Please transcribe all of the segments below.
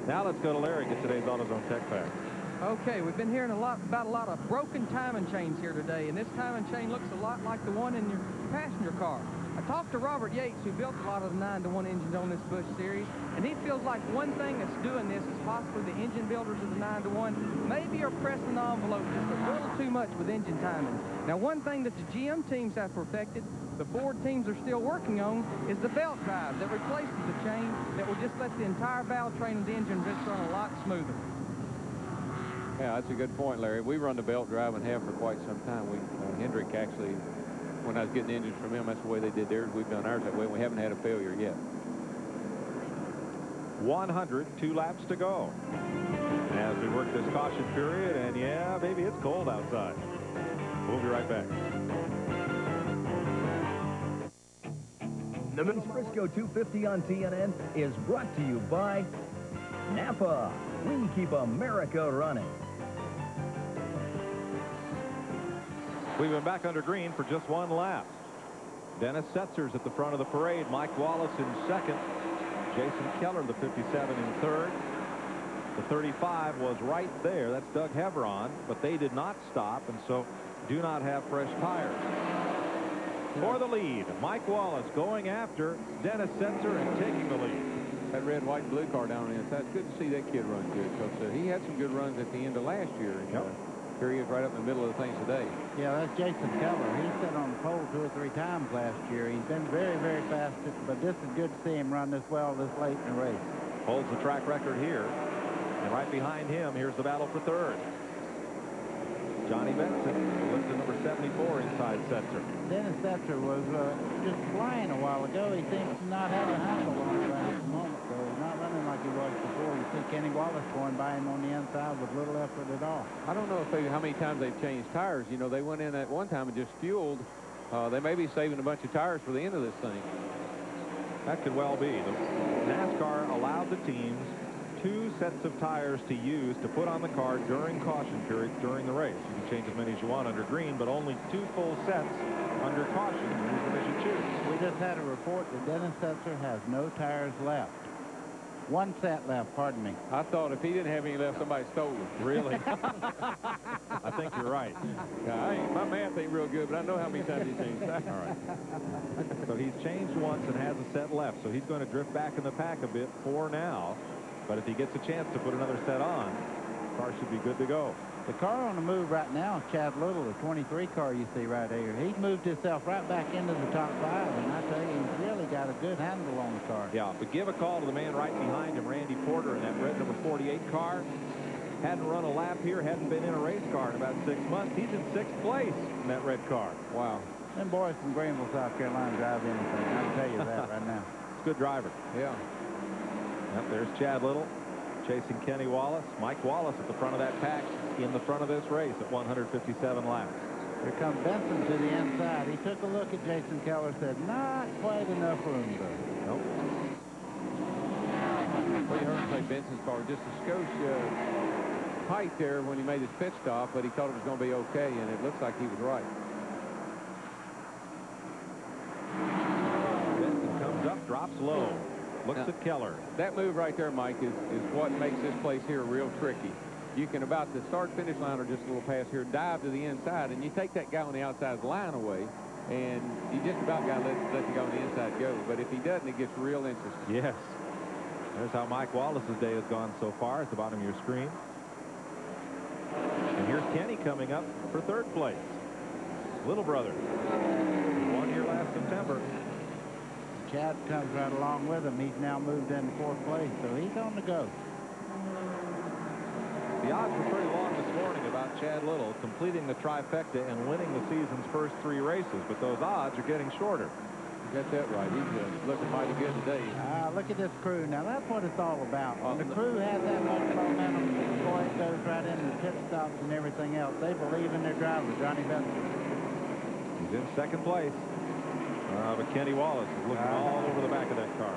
Now let's go to Larry, get today's AutoZone Tech Pack. Okay, we've been hearing about a lot of broken timing chains here today, and this timing chain looks a lot like the one in your passenger car. I talked to Robert Yates, who built a lot of the 9-to-1 engines on this Busch series, and he feels like one thing that's doing this is possibly the engine builders of the 9-to-1 maybe are pressing the envelope just a little too much with engine timing. Now, one thing that the GM teams have perfected, the Ford teams are still working on, is the belt drive that replaces the chain that will just let the entire valve train of the engine just run a lot smoother. Yeah, that's a good point, Larry. We run the belt drive and have for quite some time. Hendrick actually, when I was getting engines from him, that's the way they did theirs. We've done ours that way, and we haven't had a failure yet. 102 laps to go as we work this caution period, and yeah, baby, it's cold outside. We'll be right back. The Frisco 250 on TNN is brought to you by Napa. We keep America running. We've been back under green for just one lap. Dennis Setzer's at the front of the parade. Mike Wallace in second. Jason Keller, the 57, in third. The 35 was right there. That's Doug Heveron, but they did not stop, and so do not have fresh tires. For the lead, Mike Wallace going after Dennis Setzer and taking the lead. That red, white, and blue car down on the inside. It's good to see that kid run good, because he had some good runs at the end of last year. And, yep. Here he is right up in the middle of the things today. Yeah, that's Jason Keller. He sat on the pole 2 or 3 times last year. He's been very, very fast, but this is good to see him run this well this late in the race. Holds the track record here. And right behind him, here's the battle for third. Johnny Benson lifted number 74 inside Setzer. Dennis Setzer was just flying a while ago. He seems to not have a handle on it right at the moment, though. He's not running like he was before. You see Kenny Wallace going by him on the inside with little effort at all. I don't know how many times they've changed tires. You know, they went in at one time and just fueled. They may be saving a bunch of tires for the end of this thing. That could well be. The NASCAR allowed the teams 2 sets of tires to use to put on the car during caution periods during the race. You can change as many as you want under green, but only 2 full sets under caution. Use them as you choose. We just had a report that Dennis Setzer has no tires left. 1 set left, pardon me. I thought if he didn't have any left, somebody stole them. Really? I think you're right. My math ain't real good, but I know how many times he changed tires. All right. So he's changed once and has a set left, so he's going to drift back in the pack a bit for now. But if he gets a chance to put another set on, the car should be good to go. The car on the move right now, Chad Little, the 23 car you see right here, he's moved himself right back into the top 5, and I tell you, he's really got a good handle on the car. Yeah, but give a call to the man right behind him, Randy Porter, in that red number 48 car. Hadn't run a lap here, hadn't been in a race car in about 6 months. He's in 6th place in that red car. Wow. Them boys from Greenville, South Carolina drive anything. I can tell you that right now. It's a good driver. Yeah. Yep, there's Chad Little chasing Kenny Wallace. Mike Wallace at the front of that pack in the front of this race at 157 laps. Here comes Benson to the inside. He took a look at Jason Keller, said, not quite enough room, though. Nope. Well, you heard him say Benson's car just a skosh tight there when he made his pit stop, but he thought it was going to be okay, and it looks like he was right. Benson comes up, drops low. Looks at Keller. That move right there, Mike, is what makes this place here real tricky. You can, about the start-finish line or just a little pass here, dive to the inside, and you take that guy on the outside line away, and you just about got to let the guy on the inside go. But if he doesn't, it gets real interesting. Yes. There's how Mike Wallace's day has gone so far at the bottom of your screen. And here's Kenny coming up for 3rd place. Little brother. He won here last September. Chad comes right along with him. He's now moved into 4th place, so he's on the go. The odds were pretty long this morning about Chad Little completing the trifecta and winning the season's first 3 races, but those odds are getting shorter. You got that right. He's looking mighty good today. Look at this crew. Now, that's what it's all about. When the crew has that much momentum before it goes right into the pit stops and everything else, they believe in their driver, Johnny Benson. He's in 2nd place. But Kenny Wallace is looking all over the back of that car.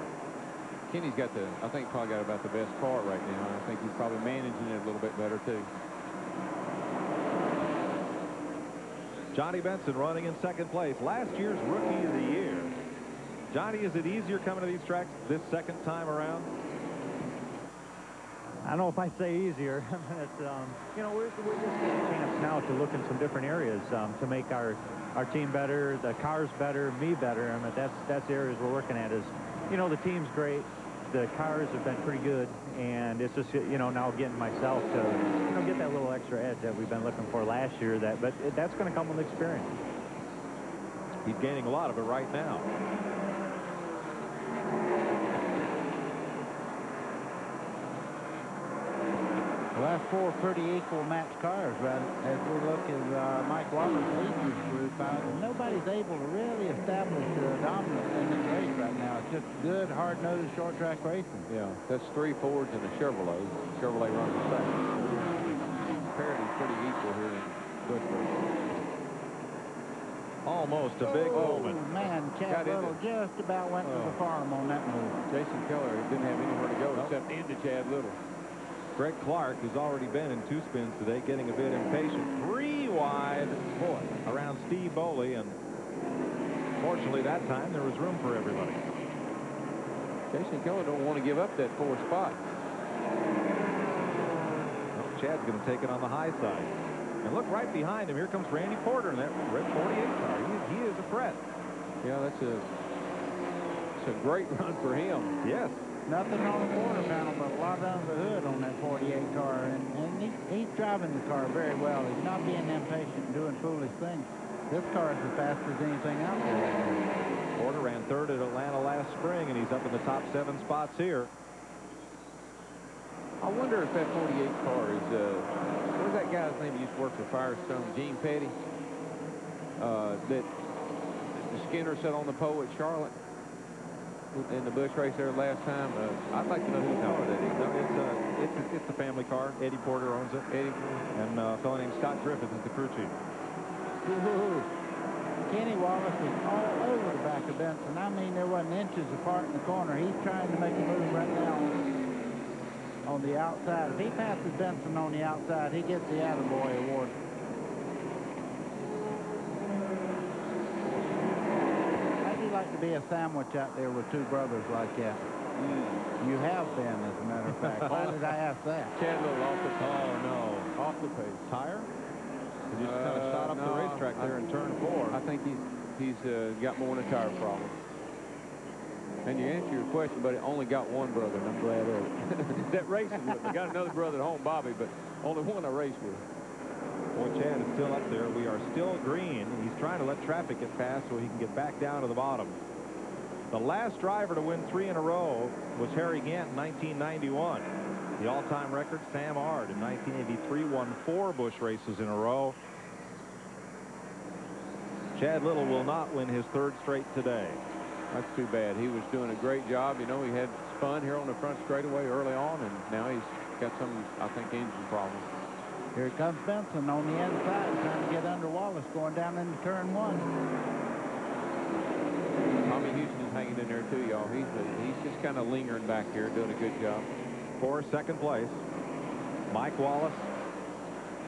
Kenny's got I think probably got about the best car right now. I think he's probably managing it a little bit better, too. Johnny Benson running in 2nd place. Last year's Rookie of the Year. Johnny, is it easier coming to these tracks this 2nd time around? I don't know if I say easier. You know, we're just getting a chance now to look in some different areas to make our team better, the cars better, me better. I mean, that's the areas we're working at. Is, you know, the team's great, the cars have been pretty good, and it's just, you know, now getting myself to, you know, get that little extra edge that we've been looking for last year. But that's going to come with experience. He's gaining a lot of it right now. Well, that's 4 pretty equal match cars, right? As we look at Mike Wallace leading this group, nobody's able to really establish dominance in this race right now. It's just good, hard-nosed, short-track racing. Yeah, that's 3 Fords and a Chevrolet. Chevrolet runs the second. Parity's pretty equal here in Busch race. Almost a big moment. Oh, man, Chad Little just about went to the farm on that move. Jason Keller didn't have anywhere to go except into Chad Little. Greg Clark, who's already been in 2 spins today, getting a bit impatient. 3 wide around Steve Boley, and fortunately that time there was room for everybody. Jason Keller don't want to give up that 4th spot. Well, Chad's going to take it on the high side. And look right behind him. Here comes Randy Porter in that red 48 car. He is a threat. Yeah, that's a great run for him. Yes. Nothing on the quarter panel, but a lot under the hood on that 48 car, and he's driving the car very well. He's not being impatient and doing foolish things. This car is as fast as anything out there. Porter ran 3rd at Atlanta last spring, and he's up in the top 7 spots here. I wonder if that 48 car is, what was that guy's name who used to work for Firestone? Gene Petty? That Skinner set on the pole at Charlotte in the Busch race there last time. I'd like to know whose car that is. No, it's a family car. Eddie Porter owns it. Eddie. And a fellow named Scott Griffith is the crew chief. Kenny Wallace is all over the back of Benson. I mean, there wasn't inches apart in the corner. He's trying to make a move right now on the outside. If he passes Benson on the outside, he gets the Attaboy award. Like to be a sandwich out there with 2 brothers like that. You have been, as a matter of fact. Why did I ask that? Chad Little off the no. off the pace. Tire? He just kind of shot up the racetrack there in turn 4. I think he's got more than a tire problem. And you answer your question, but it only got 1 brother, and I'm glad of it. That racing with me. Got another brother at home, Bobby, but only one I race with. Boy, Chad is still up there. We are still green. He's trying to let traffic get past so he can get back down to the bottom. The last driver to win 3 in a row was Harry Gant in 1991. The all-time record, Sam Ard in 1983 won 4 Busch races in a row. Chad Little will not win his 3rd straight today. That's too bad. He was doing a great job. You know, he had spun here on the front straightaway early on, and now he's got some, I think, engine problems. Here comes Benson on the inside, trying to get under Wallace, going down into turn 1. Tommy Houston's hanging in there too, y'all. He's just kind of lingering back here, doing a good job. For 2nd place, Mike Wallace,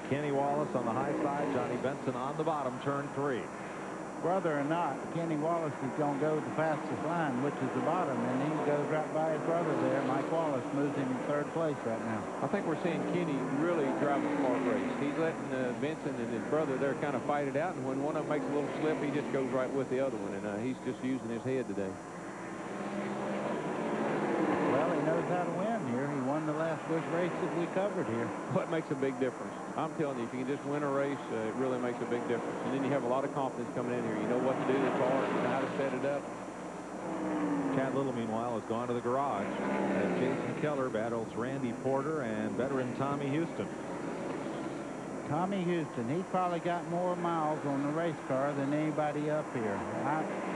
Kenny Wallace on the high side, Johnny Benson on the bottom, turn 3. Brother or not, Kenny Wallace is going to go the fastest line, which is the bottom, and he goes right by his brother there. Mike Wallace moves him in 3rd place right now. I think we're seeing Kenny really drive a smart race. He's letting Benson and his brother there kind of fight it out, and when one of them makes a little slip, he just goes right with the other one, and he's just using his head today. Well, he knows how to win here. He won the last Busch race that we covered here. Well, it makes a big difference. I'm telling you, if you can just win a race, it really makes a big difference. And then you have a lot of confidence coming in here. You know what to do to the car, you know how to set it up. Chad Little, meanwhile, has gone to the garage as Jason Keller battles Randy Porter and veteran Tommy Houston. Tommy Houston, he's probably got more miles on the race car than anybody up here.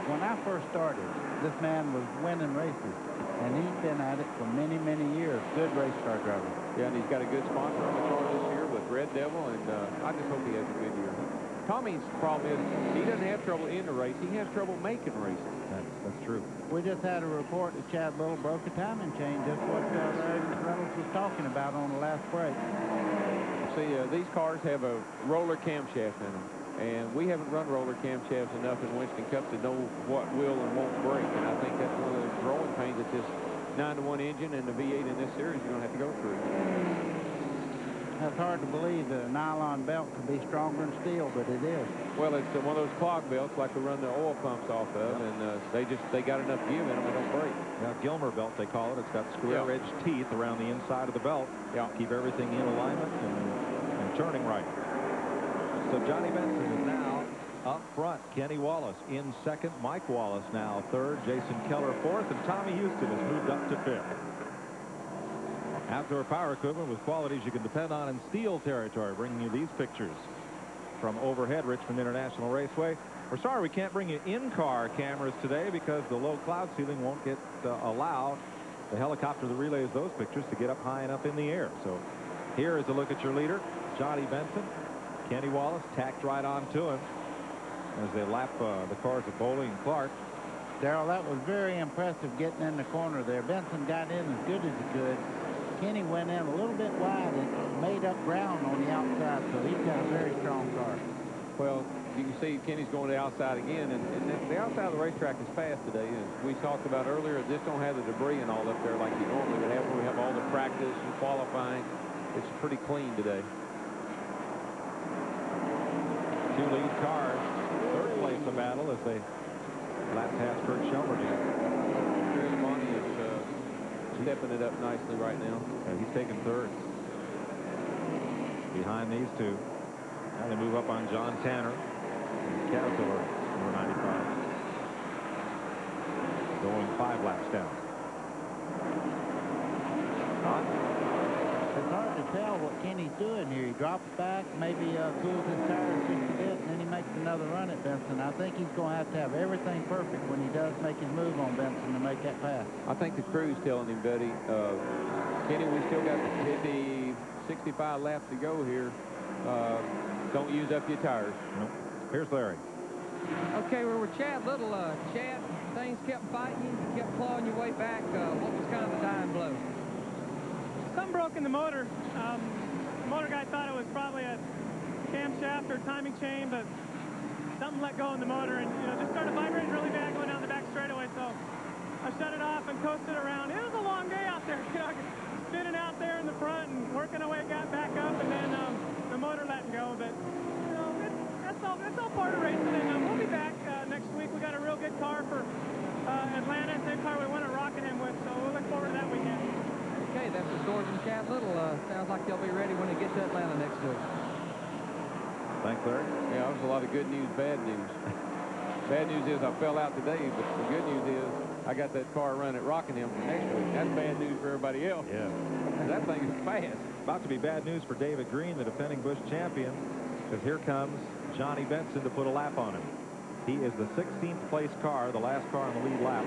When I first started, this man was winning races, and he's been at it for many, many years. Good race car driver. Yeah, and he's got a good sponsor on the car this year with Red Devil, and I just hope he has a good year. Tommy's problem is he doesn't have trouble in the race. He has trouble making races. That's true. We just had a report that Chad Little broke a timing chain, just what Larry Reynolds was talking about on the last break. See, these cars have a roller camshaft in them, and we haven't run roller camshafts enough in Winston Cup to know what will and won't break, and I think that's one of the growing pains that this 9-to-1 engine and the V8 in this series you're going to have to go through. That's hard to believe that a nylon belt could be stronger than steel, but it is. Well, it's one of those clog belts like we run the oil pumps off of, and they got enough give in them, they don't break. Yeah, Gilmer belt, they call it. It's got square-edged teeth around the inside of the belt. Keep everything in alignment and turning right. So Johnny Benson is now up front. Kenny Wallace in second. Mike Wallace now third. Jason Keller fourth. And Tommy Houston has moved up to fifth. Outdoor power equipment with qualities you can depend on in steel territory, bringing you these pictures from overhead Richmond International Raceway. We're sorry we can't bring you in-car cameras today because the low cloud ceiling won't allow the helicopter that relays those pictures to get up high enough in the air. So here is a look at your leader, Johnny Benson. Kenny Wallace tacked right on to him as they lap the cars of Bowley and Clark. Darrell, that was very impressive getting in the corner there. Benson got in as good as he could. Kenny went in a little bit wide and made up ground on the outside, so he's got a very strong car. Well, you can see Kenny's going to the outside again, and the outside of the racetrack is fast today. As we talked about earlier, just don't have the debris and all up there like you normally would have. We have all the practice and qualifying. It's pretty clean today. Two lead cars, third place of battle as they lap past Kurt Shelmerdine. Chris Bonnie is stepping it up nicely right now. He's taking third. Behind these two. Now they move up on John Tanner. Caterpillar, number 95. Going 5 laps down. It's hard to tell what Kenny's doing here. He drops back, maybe cools his tires just a bit, and then he makes another run at Benson. I think he's going to have everything perfect when he does make his move on Benson to make that pass. I think the crew's telling him, Betty, Kenny, we still got 50, 65 laps to go here. Don't use up your tires. Nope. Here's Larry. Okay, we're with Chad Little. Chad, things kept fighting you, kept clawing your way back. What was kind of the dying blow? Something broke in the motor. The motor guy thought it was probably a camshaft or timing chain, but something let go in the motor and just started vibrating really bad going down the back straightaway. So I shut it off and coasted around. It was a long day out there, spinning out there in the front and working our way got back up, and then the motor letting go. But that's all part of racing, and we'll be back next week. We got a real good car for Atlanta, same car we won at Rockingham with, so we'll look forward to that weekend. Okay, that's the story from Chad Little. Sounds like they'll be ready when they get to Atlanta next week. Thanks, Larry. Yeah, that was a lot of good news, bad news. Bad news is I fell out today, but the good news is I got that car run at Rockingham for next week. That's bad news for everybody else. Yeah. That thing is fast. About to be bad news for David Green, the defending Busch champion, because here comes Johnny Benson to put a lap on him. He is the 16th place car, the last car on the lead lap.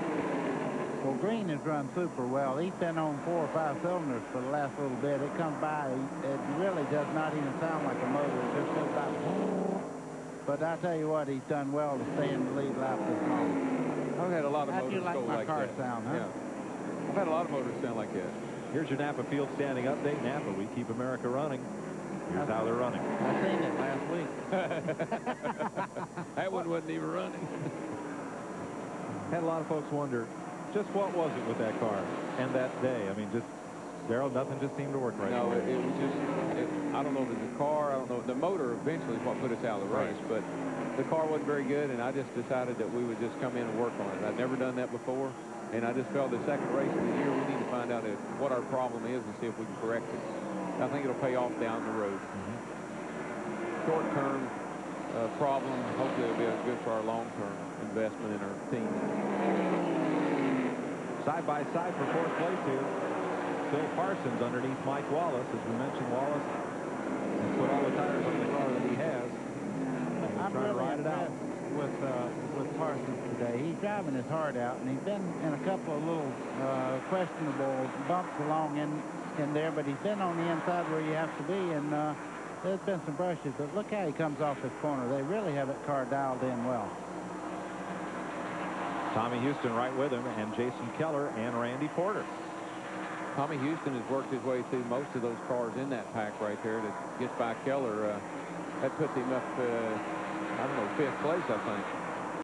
Well, Green has run super well. He's been on 4 or 5 cylinders for the last little bit. It comes by. It really does not even sound like a motor. It just goes by. But I tell you what, he's done well to stay in the lead lap this long. I've had a lot of How do motors you like go my like car that. sound, huh? Yeah. I've had a lot of motors sound like that. Here's your Napa Field standing update. Napa, we keep America running. Here's how they're running. I seen it last week. That one wasn't even running. Had a lot of folks wonder, just what was it with that car and that day? I mean, just, Darrell, nothing just seemed to work right. No, it was just, I don't know if it was the car, I don't know. The motor eventually is what put us out of the race, but the car wasn't very good, and I just decided that we would just come in and work on it. I'd never done that before, and I just felt the second race of the year, we need to find out what our problem is and see if we can correct it. I think it'll pay off down the road. Short-term problem, hopefully it'll be good for our long-term investment in our team. Side by side for fourth place here. Phil Parsons underneath Mike Wallace. As we mentioned, Wallace has put all the tires on the car that he has. I'm really impressed with Parsons today. He's driving his heart out, and he's been in a couple of little questionable bumps along in there, but he's been on the inside where you have to be, and there's been some brushes, but look how he comes off this corner. They really have that car dialed in well. Tommy Houston right with him, and Jason Keller and Randy Porter. Tommy Houston has worked his way through most of those cars in that pack right there that gets by Keller. That puts him up, I don't know, 5th place, I think.